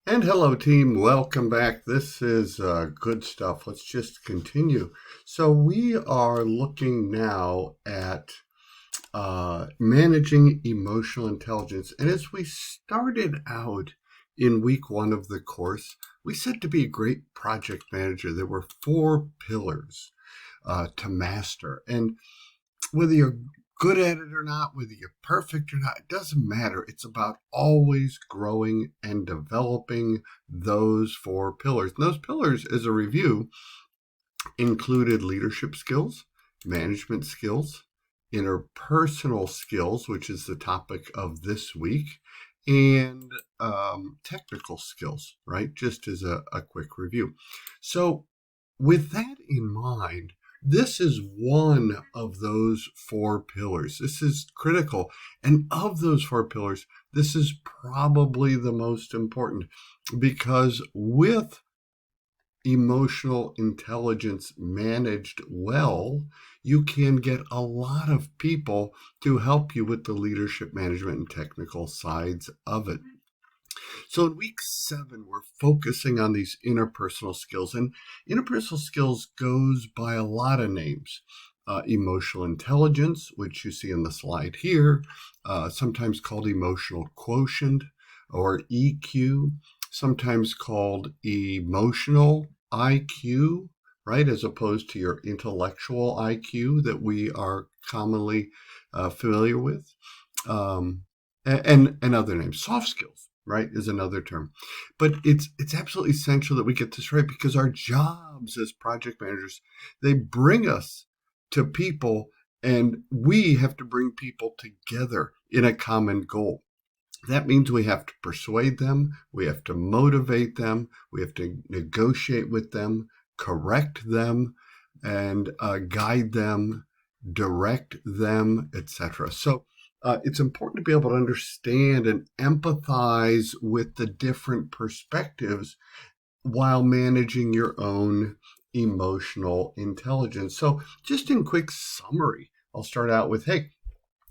And hello, team. Welcome back. This is good stuff. Let's just continue. So, we are looking now at managing emotional intelligence. And as we started out in week one of the course, we said to be a great project manager, there were four pillars to master. And whether you're good at it or not, whether you're perfect or not, it doesn't matter. It's about always growing and developing those four pillars. And those pillars, as a review, included leadership skills, management skills, interpersonal skills, which is the topic of this week, and technical skills, right? Just as a quick review. So, with that in mind, this is one of those four pillars. This is critical. And of those four pillars, this is probably the most important because with emotional intelligence managed well, you can get a lot of people to help you with the leadership management and technical sides of it. So in week 7, we're focusing on these interpersonal skills. And interpersonal skills goes by a lot of names. Emotional intelligence, which you see in the slide here, sometimes called emotional quotient or EQ, sometimes called emotional IQ, right, as opposed to your intellectual IQ that we are commonly familiar with, and other names. Soft skills, right, is another term. But it's absolutely essential that we get this right because our jobs as project managers, they bring us to people and we have to bring people together in a common goal. That means we have to persuade them, we have to motivate them, we have to negotiate with them, correct them, and guide them, direct them, etc. So it's important to be able to understand and empathize with the different perspectives while managing your own emotional intelligence. So just in quick summary, I'll start out with, hey,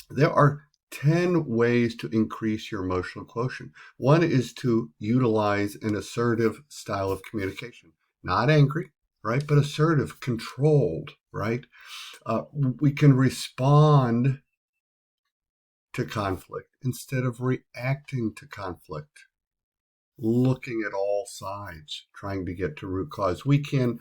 there are 10 ways to increase your emotional quotient. One is to utilize an assertive style of communication, not angry, right, but assertive, controlled, right? We can respond to conflict instead of reacting to conflict, looking at all sides, trying to get to root cause. We can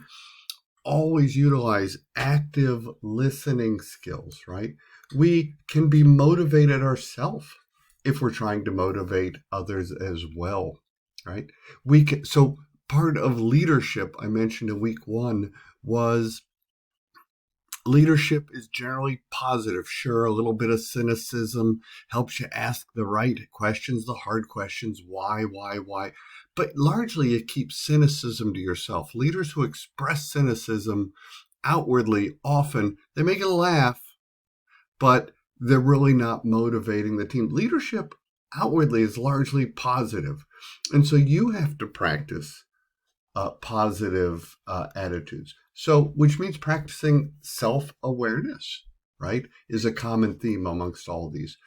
always utilize active listening skills, right? We can be motivated ourselves if we're trying to motivate others as well, right? So part of leadership I mentioned in week 1 was leadership is generally positive. Sure, a little bit of cynicism helps you ask the right questions, the hard questions, why. But largely it keeps cynicism to yourself. Leaders who express cynicism outwardly, often, they make it laugh, but they're really not motivating the team. Leadership outwardly is largely positive. And so you have to practice positive attitudes. So, which means practicing self-awareness, right, is a common theme amongst all of these.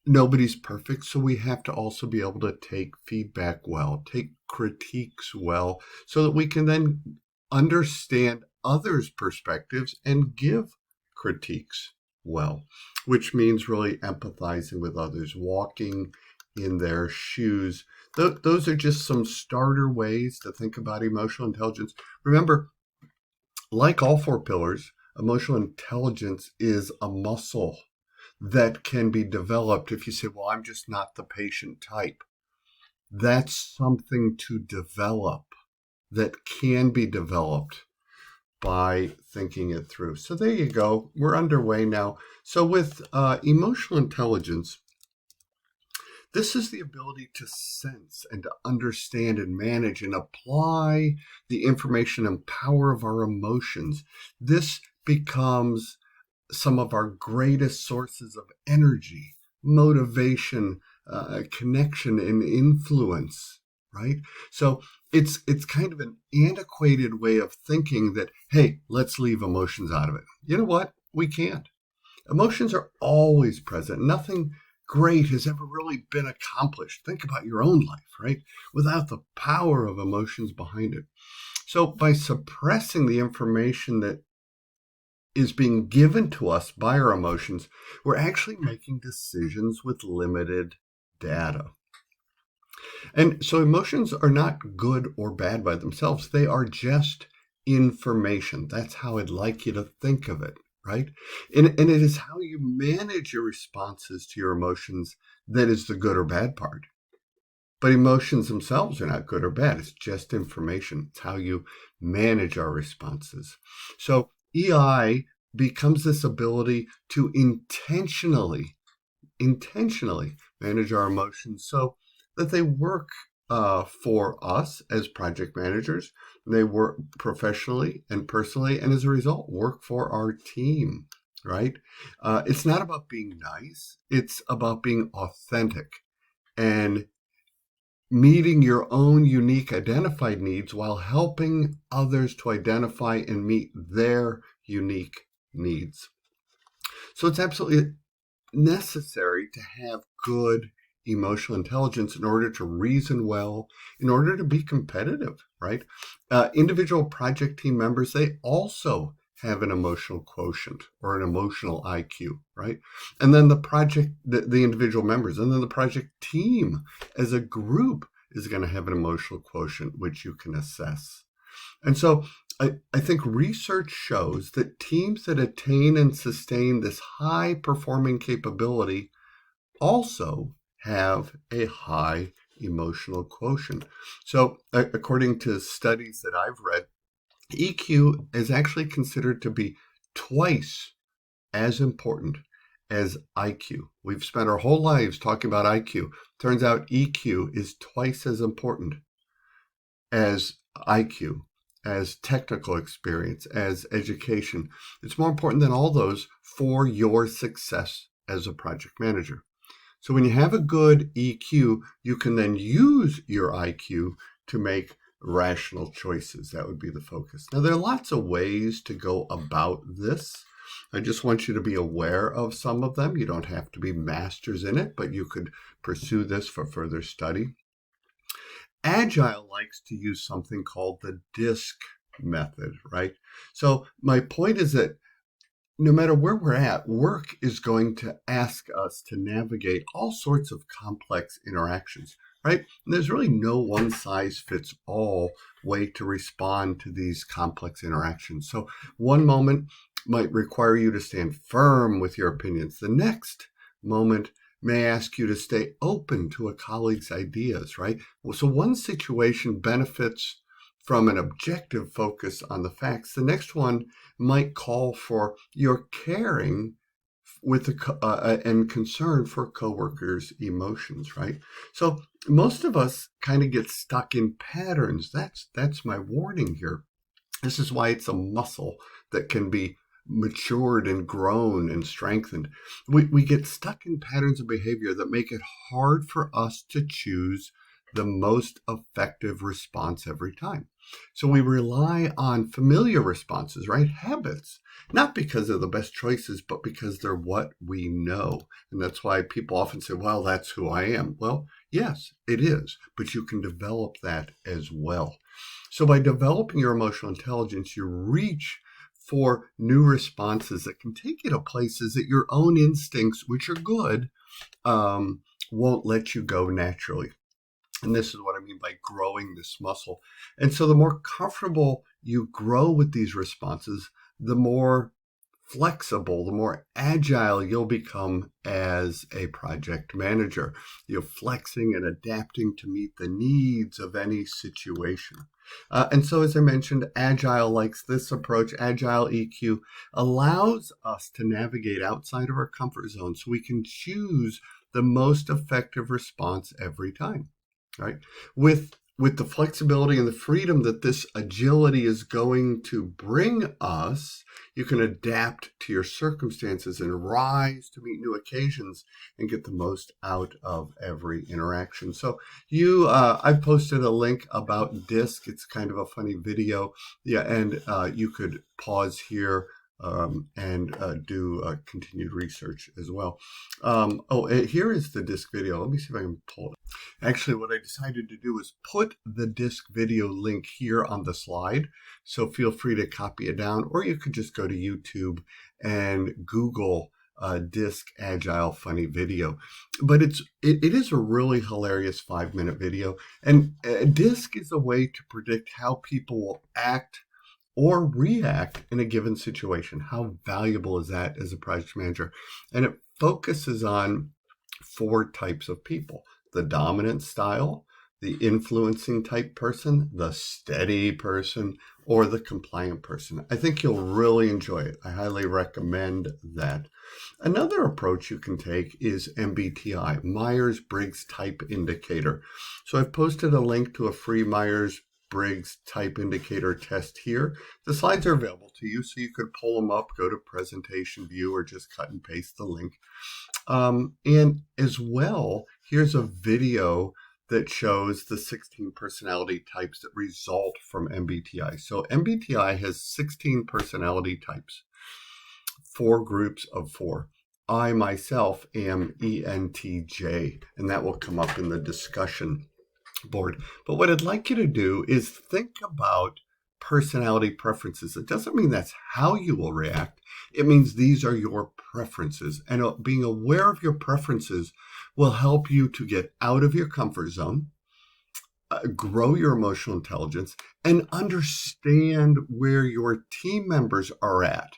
Nobody's perfect, so we have to also be able to take feedback well, take critiques well, so that we can then understand others' perspectives and give critiques well, which means really empathizing with others, walking in their shoes. Those are just some starter ways to think about emotional intelligence. Remember, like all four pillars, emotional intelligence is a muscle that can be developed. If you say, well, I'm just not the patient type, that's something to develop that can be developed by thinking it through. So there you go. We're underway now. So with emotional intelligence, this is the ability to sense and to understand and manage and apply the information and power of our emotions. This becomes some of our greatest sources of energy, motivation, connection, and influence, right? So it's kind of an antiquated way of thinking that, hey, let's leave emotions out of it. You know what? We can't. Emotions are always present. Nothing great has ever really been accomplished. Think about your own life, right? Without the power of emotions behind it. So by suppressing the information that is being given to us by our emotions, we're actually making decisions with limited data. And so emotions are not good or bad by themselves. They are just information. That's how I'd like you to think of it, right? And it is how you manage your responses to your emotions that is the good or bad part. But emotions themselves are not good or bad. It's just information. It's how you manage our responses. So EI becomes this ability to intentionally manage our emotions so that they work for us as project managers. They work professionally and personally, and as a result, work for our team, right? It's not about being nice. It's about being authentic and meeting your own unique identified needs while helping others to identify and meet their unique needs. So it's absolutely necessary to have good emotional intelligence in order to reason well, in order to be competitive, right? Individual project team members, they also have an emotional quotient or an emotional IQ, right? And then the individual members, and then the project team as a group is going to have an emotional quotient, which you can assess. And so I think research shows that teams that attain and sustain this high performing capability also have a high emotional quotient. So according to studies that I've read, EQ is actually considered to be twice as important as IQ. We've spent our whole lives talking about IQ. Turns out EQ is twice as important as IQ, as technical experience, as education. It's more important than all those for your success as a project manager. So when you have a good EQ, you can then use your IQ to make rational choices. That would be the focus. Now, there are lots of ways to go about this. I just want you to be aware of some of them. You don't have to be masters in it, but you could pursue this for further study. Agile likes to use something called the DISC method, right? So my point is that no matter where we're at, work is going to ask us to navigate all sorts of complex interactions, right? And there's really no one size fits all way to respond to these complex interactions. So one moment might require you to stand firm with your opinions. The next moment may ask you to stay open to a colleague's ideas, right? So one situation benefits from an objective focus on the facts. The next one might call for your caring with and concern for coworkers' emotions, right? So most of us kind of get stuck in patterns. That's my warning here. This is why it's a muscle that can be matured and grown and strengthened. We get stuck in patterns of behavior that make it hard for us to choose the most effective response every time. So we rely on familiar responses, right? Habits, not because they're the best choices, but because they're what we know. And that's why people often say, well, that's who I am. Well, yes, it is, but you can develop that as well. So by developing your emotional intelligence, you reach for new responses that can take you to places that your own instincts, which are good, won't let you go naturally. And this is what I mean by growing this muscle. And so the more comfortable you grow with these responses, the more flexible, the more agile you'll become as a project manager. You're flexing and adapting to meet the needs of any situation. And so, as I mentioned, Agile likes this approach. Agile EQ allows us to navigate outside of our comfort zone so we can choose the most effective response every time, right? With the flexibility and the freedom that this agility is going to bring us, you can adapt to your circumstances and rise to meet new occasions and get the most out of every interaction. So I've posted a link about DISC. It's kind of a funny video. Yeah, and you could pause here and do continued research as well. Here is the disc video. Let me see if I can pull it. Actually, what I decided to do is put the disc video link here on the slide. So feel free to copy it down, or you could just go to YouTube and Google disc agile funny video. But it is a really hilarious 5-minute video. And disc is a way to predict how people will act or react in a given situation. How valuable is that as a project manager? And it focuses on 4 types of people: the dominant style, the influencing type person, the steady person, or the compliant person. I think you'll really enjoy it. I highly recommend that. Another approach you can take is MBTI, Myers-Briggs Type Indicator. So I've posted a link to a free Myers-Briggs Type Indicator test here. The slides are available to you, so you could pull them up, go to presentation view, or just cut and paste the link. And as well, here's a video that shows the 16 personality types that result from MBTI. So MBTI has 16 personality types, 4 groups of 4. I myself am ENTJ, and that will come up in the discussion board. But what I'd like you to do is think about personality preferences. It doesn't mean that's how you will react. It means these are your preferences. And being aware of your preferences will help you to get out of your comfort zone, grow your emotional intelligence, and understand where your team members are at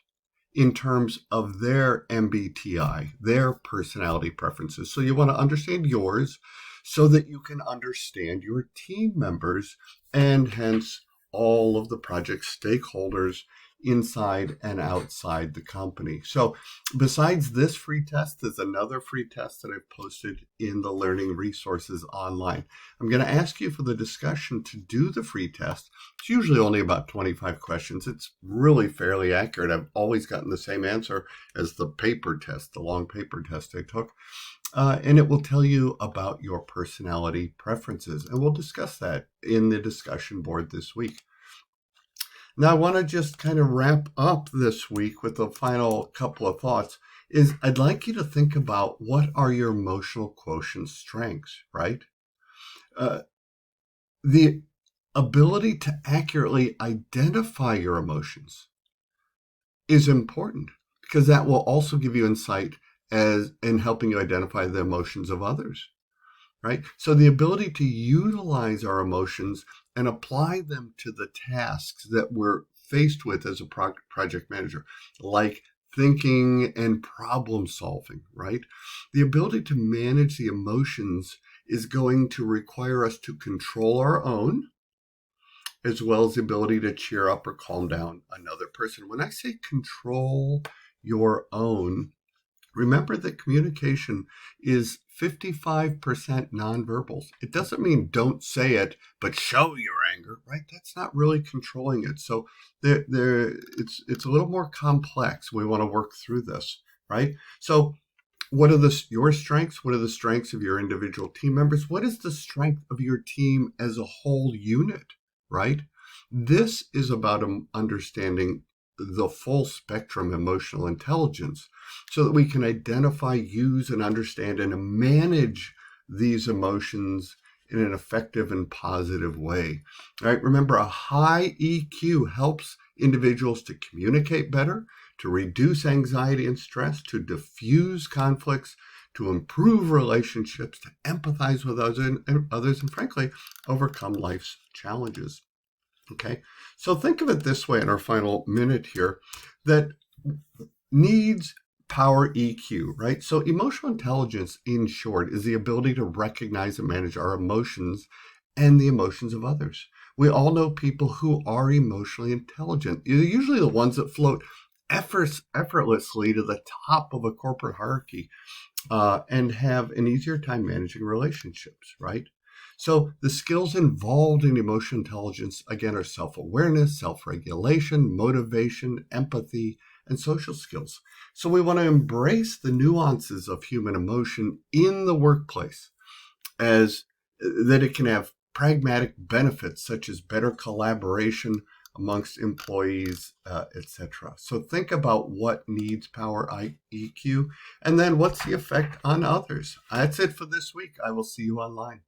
in terms of their MBTI, their personality preferences. So you want to understand yours so that you can understand your team members and hence all of the project stakeholders inside and outside the company. So besides this free test, there's another free test that I've posted in the learning resources online. I'm going to ask you for the discussion to do the free test. It's usually only about 25 questions. It's really fairly accurate. I've always gotten the same answer as the paper test, the long paper test I took. And it will tell you about your personality preferences. And we'll discuss that in the discussion board this week. Now, I want to just kind of wrap up this week with the final couple of thoughts. I'd like you to think about what are your emotional quotient strengths, right? The ability to accurately identify your emotions is important because that will also give you insight as in helping you identify the emotions of others, right? So the ability to utilize our emotions and apply them to the tasks that we're faced with as a project manager, like thinking and problem solving, right? The ability to manage the emotions is going to require us to control our own, as well as the ability to cheer up or calm down another person. When I say control your own, remember that communication is 55% nonverbals. It doesn't mean don't say it, but show your anger, right? That's not really controlling it. So it's a little more complex. We want to work through this, right? So what are your strengths? What are the strengths of your individual team members? What is the strength of your team as a whole unit, right? This is about understanding the full spectrum emotional intelligence so that we can identify, use, and understand and manage these emotions in an effective and positive way. All right, remember, a high EQ helps individuals to communicate better, to reduce anxiety and stress, to diffuse conflicts, to improve relationships, to empathize with others, and frankly, overcome life's challenges. Okay, so think of it this way in our final minute here, that needs power EQ, right? So emotional intelligence, in short, is the ability to recognize and manage our emotions and the emotions of others. We all know people who are emotionally intelligent. They're usually the ones that float effortlessly to the top of a corporate hierarchy and have an easier time managing relationships, right? So the skills involved in emotional intelligence, again, are self-awareness, self-regulation, motivation, empathy, and social skills. So we want to embrace the nuances of human emotion in the workplace, as that it can have pragmatic benefits such as better collaboration, amongst employees, etc. So think about what needs power EQ, and then what's the effect on others. That's it for this week. I will see you online.